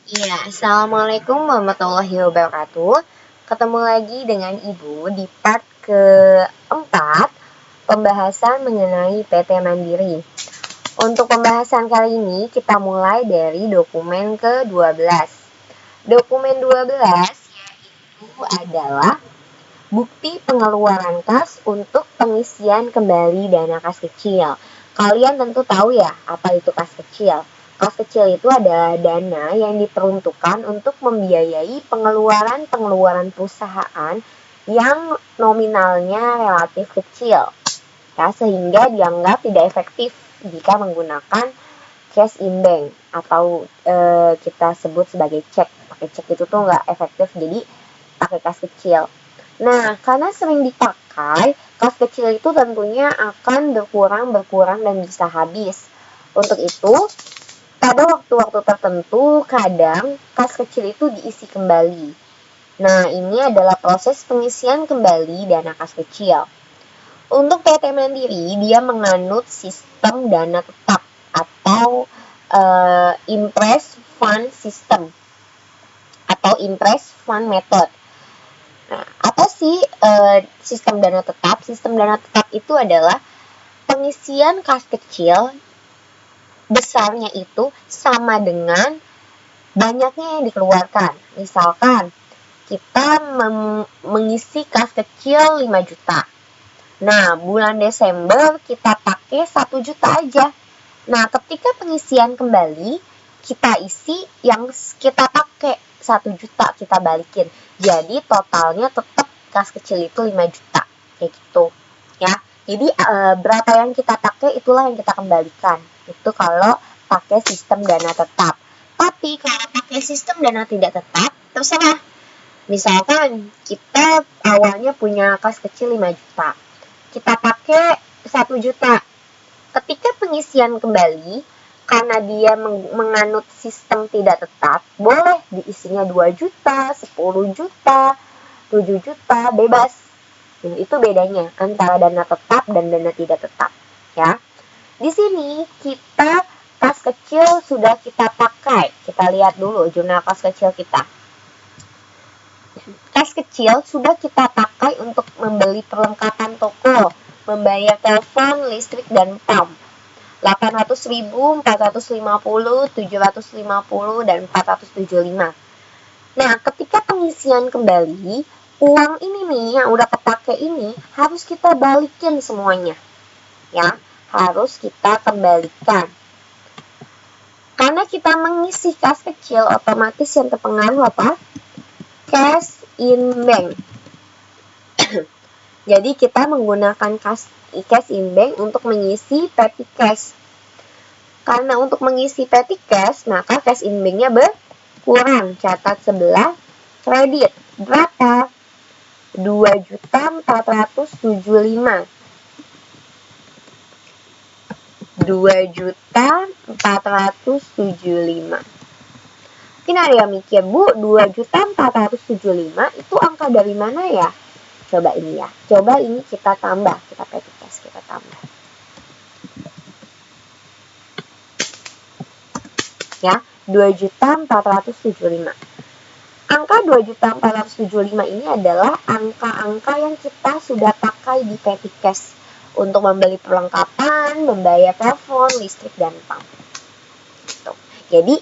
Iya, Assalamualaikum warahmatullahi wabarakatuh. Ketemu lagi dengan Ibu di part keempat pembahasan mengenai PT Mandiri. Untuk pembahasan kali ini kita mulai dari dokumen ke-12. Dokumen 12 yaitu adalah bukti pengeluaran kas untuk pengisian kembali dana kas kecil. Kalian tentu tahu ya apa itu kas kecil. Kas kecil itu adalah dana yang diperuntukkan untuk membiayai pengeluaran perusahaan yang nominalnya relatif kecil, ya, sehingga dianggap tidak efektif jika menggunakan cash in bank atau kita sebut sebagai cek. Pakai cek itu tuh nggak efektif, jadi pakai kas kecil. Nah, karena sering dipakai, kas kecil itu tentunya akan berkurang dan bisa habis. Untuk itu, pada waktu-waktu tertentu, kadang kas kecil itu diisi kembali. Nah, ini adalah proses pengisian kembali dana kas kecil. Untuk PT Mandiri, dia menganut sistem dana tetap atau impress fund system atau impress fund method. Nah, apa sih sistem dana tetap? Sistem dana tetap itu adalah pengisian kas kecil besarnya itu sama dengan banyaknya yang dikeluarkan. Misalkan kita mengisi kas kecil 5 juta. Nah, bulan Desember kita pakai 1 juta aja. Nah, ketika pengisian kembali, kita isi yang kita pakai 1 juta, kita balikin. Jadi totalnya tetap kas kecil itu 5 juta. Kayak gitu. Ya. Jadi berapa yang kita pakai itulah yang kita kembalikan. Itu kalau pakai sistem dana tetap. Tapi kalau pakai sistem dana tidak tetap, terserah. Misalkan kita awalnya punya kas kecil 5 juta. Kita pakai 1 juta. Ketika pengisian kembali, karena dia menganut sistem tidak tetap, boleh diisinya 2 juta, 10 juta, 7 juta, bebas. Nah, itu bedanya antara dana tetap dan dana tidak tetap. Ya. Di sini kita kas kecil sudah kita pakai. Kita lihat dulu jurnal kas kecil kita. Kas kecil sudah kita pakai untuk membeli perlengkapan toko, membayar telepon, listrik, dan PAM. 800.000, 450, 750, dan 475. Nah, ketika pengisian kembali, uang ini nih yang udah kepake ini harus kita balikin semuanya. Ya, harus kita kembalikan. Karena kita mengisi kas kecil, otomatis yang terpengaruh apa? Cash in bank. Jadi kita menggunakan cash in bank untuk mengisi petty cash. Karena untuk mengisi petty cash, maka cash in banknya berkurang. Catat sebelah kredit. Berapa? 2.475. 2.475. Mungkin ada yang mikir, Bu, 2.475 itu angka dari mana ya? Coba ini ya. Coba ini kita tambah. Kita petty cash, kita tambah. Ya, 2.475. Angka 2.475 ini adalah angka-angka yang kita sudah pakai di petty cash untuk membeli perlengkapan, membayar telepon, listrik, dan PAM. Gitu. Jadi,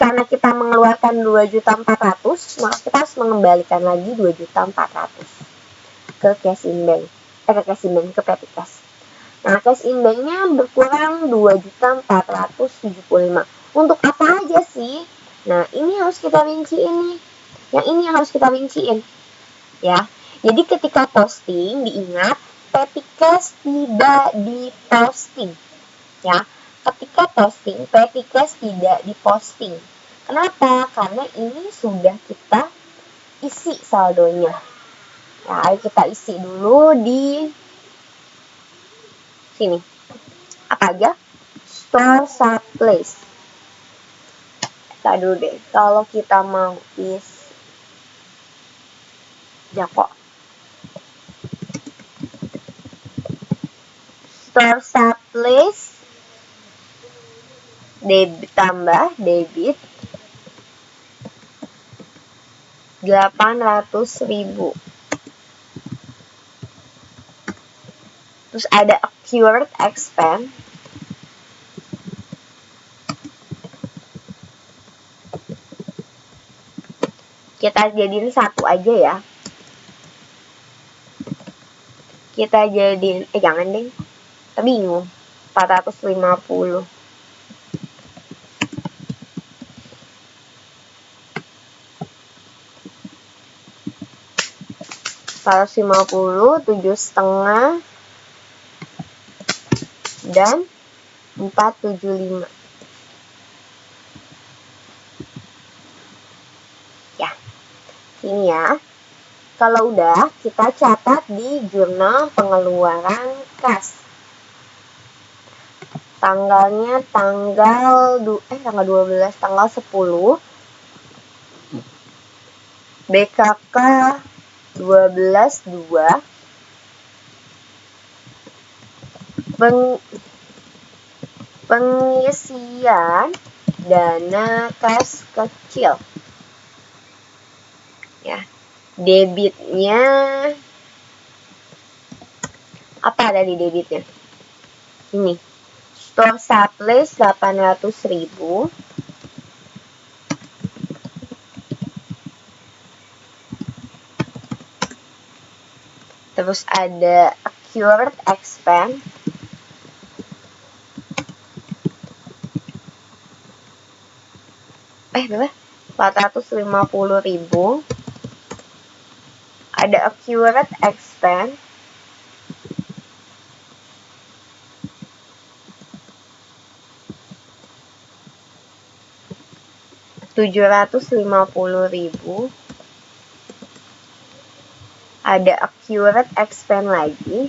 karena kita mengeluarkan 2.400.000, maka kita harus mengembalikan lagi 2.400.000 ke cash in bank. Ke petty cash. Nah, cash in banknya berkurang 2.475. Untuk apa aja sih? Nah, ini harus kita rinciin nih. Yang ini yang harus kita rinciin. Ya. Jadi ketika posting, diingat petty cash tidak diposting. Ya. Ketika posting, petty cash tidak diposting. Kenapa? Karena ini sudah kita isi saldonya. Ya, ayo kita isi dulu di sini. Apa aja? Store supplies. Kita dulu deh. Kalau kita mau Jako. Store supplies debit tambah debit 800.000. Terus ada accrued expense. Kita jadiin satu aja ya. Kita jadiin, jangan deh. Kita bingung. 450. 450, 7,5 dan 475. Ya, ini ya. Kalau udah, kita catat di jurnal pengeluaran kas. Tanggalnya tanggal 12, tanggal 10. BKK 12.2. Pengisian dana kas kecil. Ya. Debitnya apa tadi debitnya? Ini. Store supplies 800.000. Terus ada accrued expense. Berapa? 450.000. Ada accrued expense. $750.000. Ada accrued expense lagi.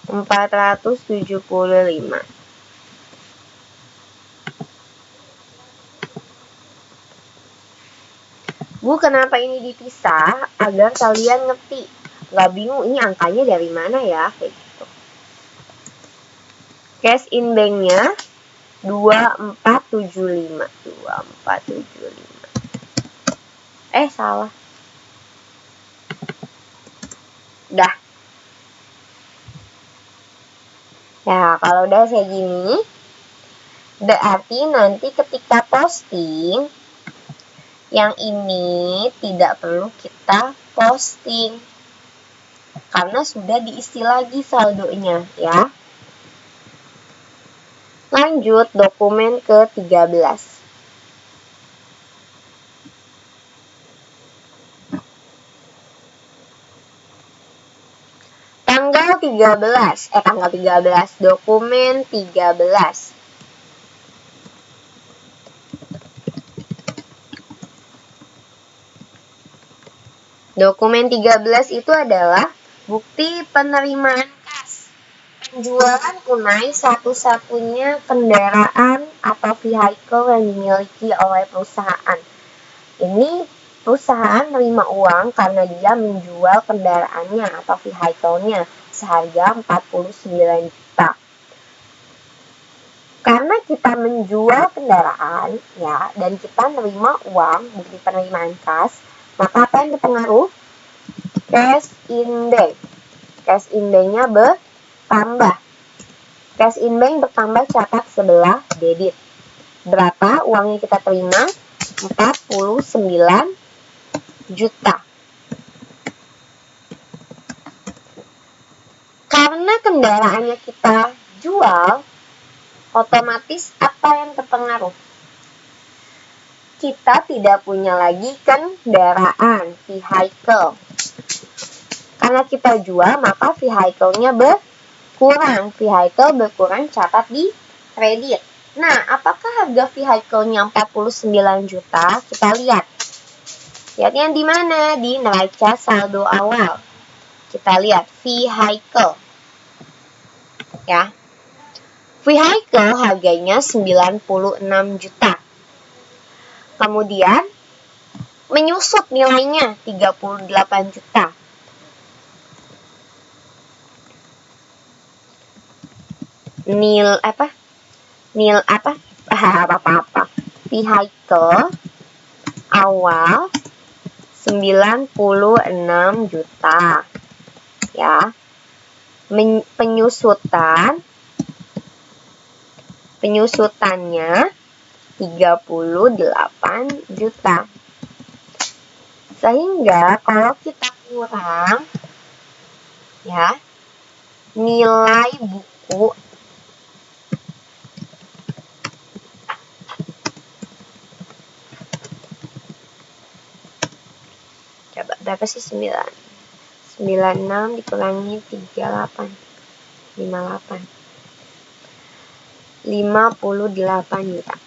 475. Bu, kenapa ini dipisah? Agar kalian ngerti. Nggak bingung ini angkanya dari mana ya? Kayak gitu. Cash in bank-nya 2475. 2475. Salah. Udah. Ya, kalau udah kayak gini, berarti nanti ketika posting, yang ini tidak perlu kita posting. Karena sudah diisi lagi saldonya, ya. Lanjut, dokumen ke-13. Tanggal 13, dokumen 13. Dokumen 13 itu adalah bukti penerimaan kas. Penjualan tunai satu-satunya kendaraan atau vehicle yang dimiliki oleh perusahaan. Ini perusahaan nerima uang karena dia menjual kendaraannya atau vehicle-nya seharga 49 juta. Karena kita menjual kendaraan ya dan kita nerima uang bukti penerimaan kas, maka apa yang berpengaruh? Cash in bank. Cash in bank-nya bertambah. Cash in bank bertambah catat sebelah debit. Berapa uang yang kita terima? 49 juta. Karena kendaraannya kita jual, otomatis apa yang terpengaruh? Kita tidak punya lagi kendaraan, vehicle. Karena kita jual, maka vehicle-nya berkurang. Vehicle berkurang catat di kredit. Nah, apakah harga vehicle-nya 49 juta? Kita lihat. Lihatnya di mana? Di neraca saldo awal. Kita lihat vehicle. Ya. Vehicle harganya 96 juta. Kemudian menyusut nilainya 38 juta. Vehicle awal 96 juta. Ya. Penyusutannya 38 juta. Sehingga kalau kita kurang ya nilai buku coba berapa sih 96 dikurangi 38 58 juta.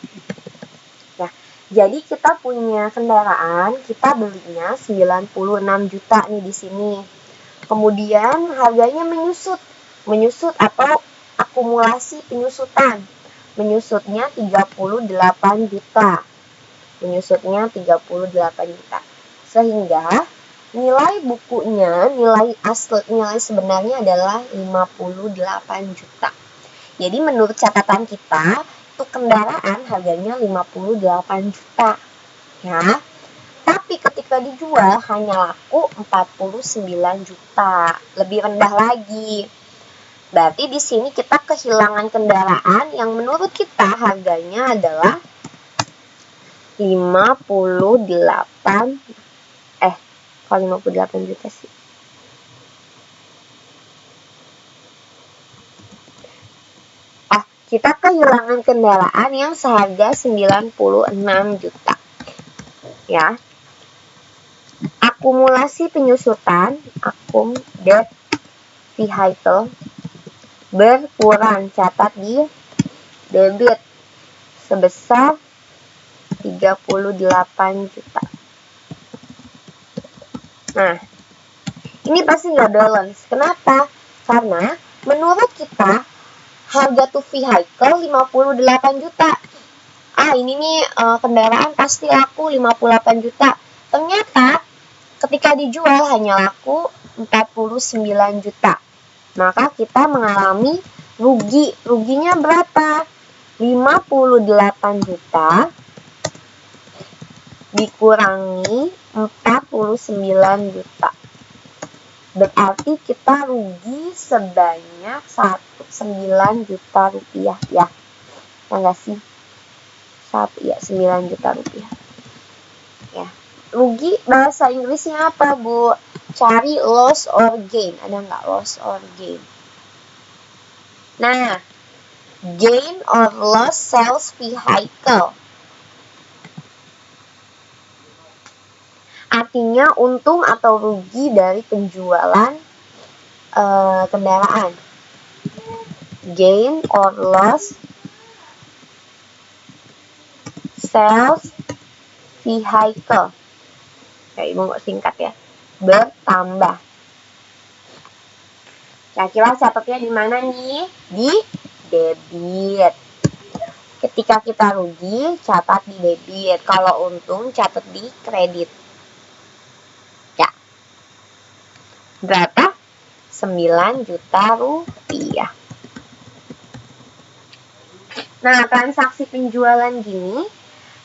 Nah, jadi kita punya kendaraan, kita belinya 96 juta nih di sini. Kemudian harganya menyusut atau akumulasi penyusutan. Menyusutnya 38 juta. Sehingga nilai bukunya, nilai sebenarnya adalah 58 juta. Jadi menurut catatan kita, untuk kendaraan harganya 58 juta. Ya. Tapi ketika dijual hanya laku 49 juta. Lebih rendah lagi. Berarti di sini kita kehilangan kendaraan yang menurut kita harganya adalah 58 juta sih. Kita kehilangan kendaraan yang seharga 96 juta. Ya. Akumulasi penyusutan, that vehicle berkurang, catat di debit sebesar 38 juta. Nah, ini pasti nggak balance. Kenapa? Karena menurut kita harga tuh vehicle 58 juta. Ini nih kendaraan pasti laku 58 juta. Ternyata ketika dijual hanya laku 49 juta. Maka kita mengalami rugi. Ruginya berapa? 58 juta dikurangi 49 juta. Berarti kita rugi sebanyak 9 juta rupiah ya. Enggak sih? 9 juta rupiah. Ya. Rugi bahasa Inggrisnya apa, Bu? Cari loss or gain. Ada nggak loss or gain? Nah, gain or loss sales vehicle. Artinya untung atau rugi dari penjualan kendaraan. Gain or loss sales vehicle. Ibu nggak singkat ya. Bertambah. Kira-kira catatnya di mana nih? Di debit. Ketika kita rugi, catat di debit. Kalau untung, catat di kredit. Ya. Berapa? 9 juta rupiah. Nah, transaksi penjualan gini,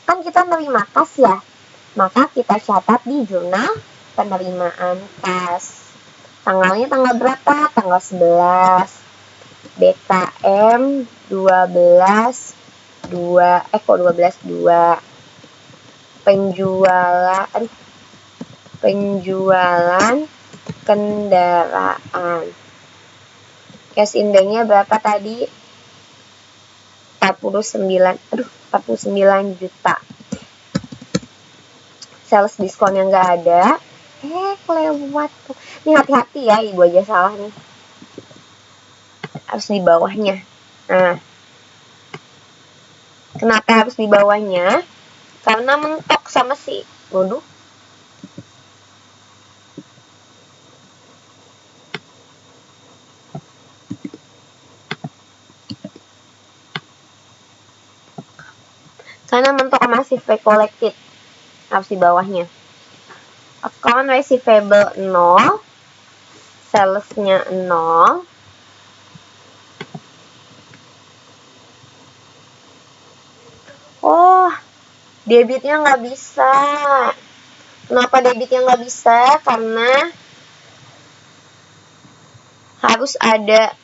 kan kita nerima kas ya. Maka kita catat di jurnal penerimaan kas. Tanggalnya tanggal berapa? Tanggal 11. BKM 12 2. Penjualan kendaraan. Cash in-nya berapa tadi? 49 juta. Sales diskon yang nggak ada. Kelewat tuh. Ini hati-hati ya, ibu aja salah nih. Harus di bawahnya. Nah, kenapa harus di bawahnya? Karena mentok sama si waduh. Karena mentok sama si collected. Harus di bawahnya. Account receivable 0, salesnya 0, Debitnya nggak bisa. Kenapa debitnya nggak bisa? Karena harus ada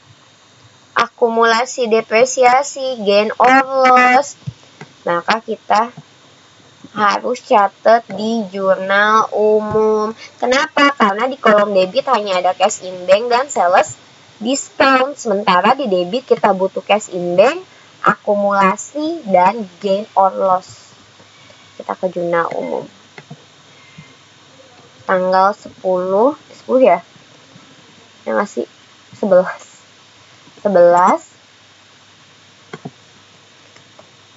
akumulasi depresiasi, gain or loss. Maka kita harus catat di jurnal umum. Kenapa? Karena di kolom debit hanya ada cash in bank dan sales discount. Sementara di debit kita butuh cash in bank, akumulasi, dan gain or loss. Kita ke jurnal umum. Tanggal 10 ya? Yang ngasih 11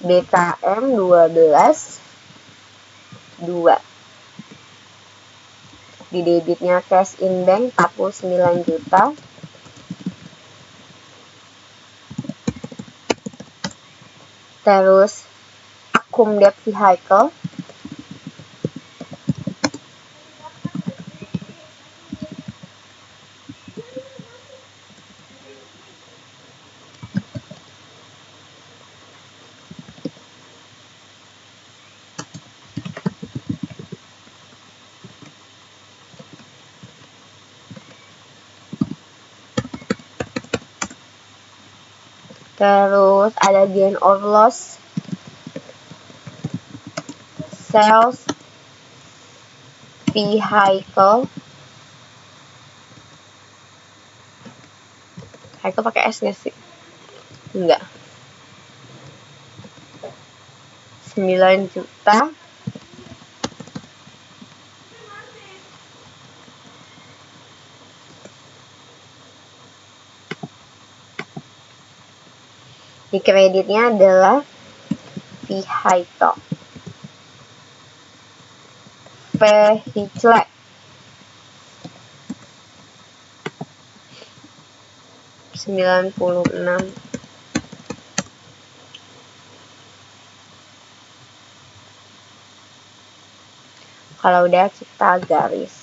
BKM 12 2. Di debitnya cash in bank 49 juta. Terus akum debt vehicle terus ada gain or loss, sales vehicle pakai S nggak sih? Enggak. 9 juta. Di kreditnya adalah vehicle 96. Kalau udah kita garis.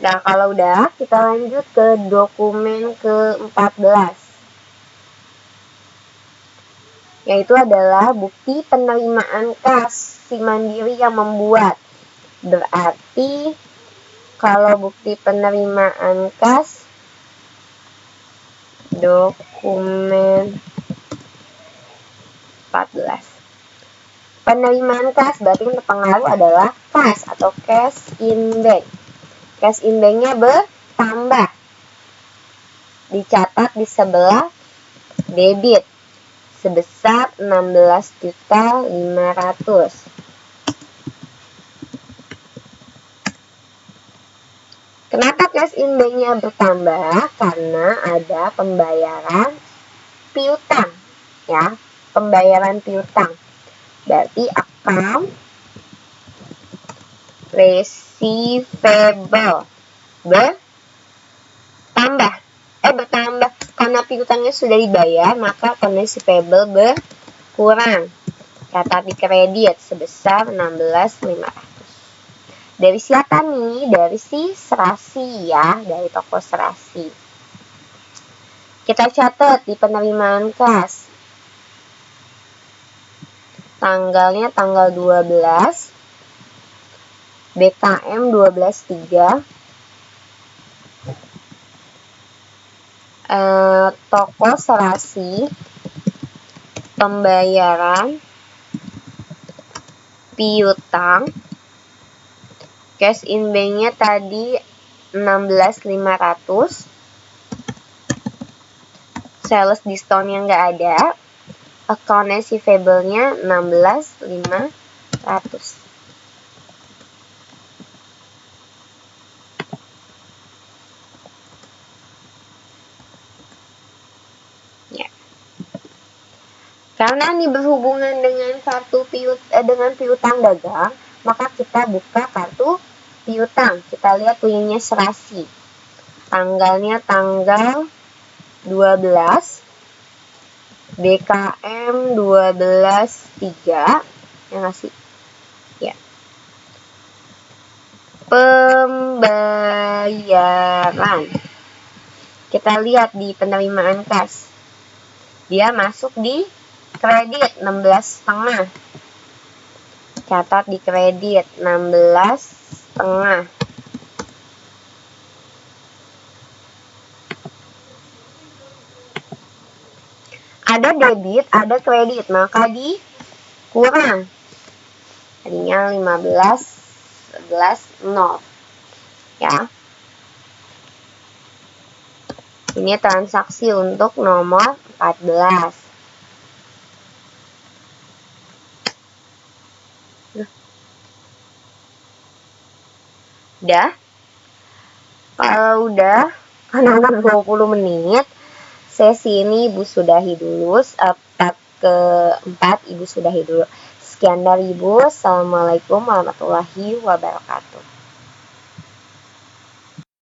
Nah, kalau udah, kita lanjut ke dokumen ke-14. Yaitu adalah bukti penerimaan kas si Mandiri yang membuat. Berarti, kalau bukti penerimaan kas, dokumen 14. Penerimaan kas berarti yang terpengaruh adalah kas atau cash in bank. Cash in banknya bertambah. Dicatat di sebelah debit sebesar 16.500. Kenapa cash in banknya bertambah? Karena ada pembayaran piutang, ya, pembayaran piutang. Berarti account receivable bertambah karena piutangnya sudah dibayar, maka account receivable berkurang. Catat di kredit sebesar 16.500. Dari siapa nih? Dari si Serasi, ya, dari toko Serasi. Kita catat di penerimaan kas. Tanggalnya tanggal 12. BKM 12.3. Toko Serasi, pembayaran piutang, cash in banknya tadi 16.500, sales discount yang nggak ada, account receivable-nya 16.500. Karena ini berhubungan dengan dengan piutang dagang, maka kita buka kartu piutang. Kita lihat punyanya Serasi. Tanggalnya tanggal 12. BKM 12.3. Yang ngasih. Ya. Pembayaran pembayaran. Kita lihat di penerimaan kas. Dia masuk di kredit 16,5. Catat di kredit 16,5. Ada debit, ada kredit, maka dikurang. Tadinya 15, 11, 0. Ya. Ini transaksi untuk nomor 14. Udah? Kalau udah, karena 20 menit, sesi ini Ibu sudahi dulu. Part keempat Ibu sudahi dulu. Sekian dari Ibu. Assalamualaikum warahmatullahi wabarakatuh.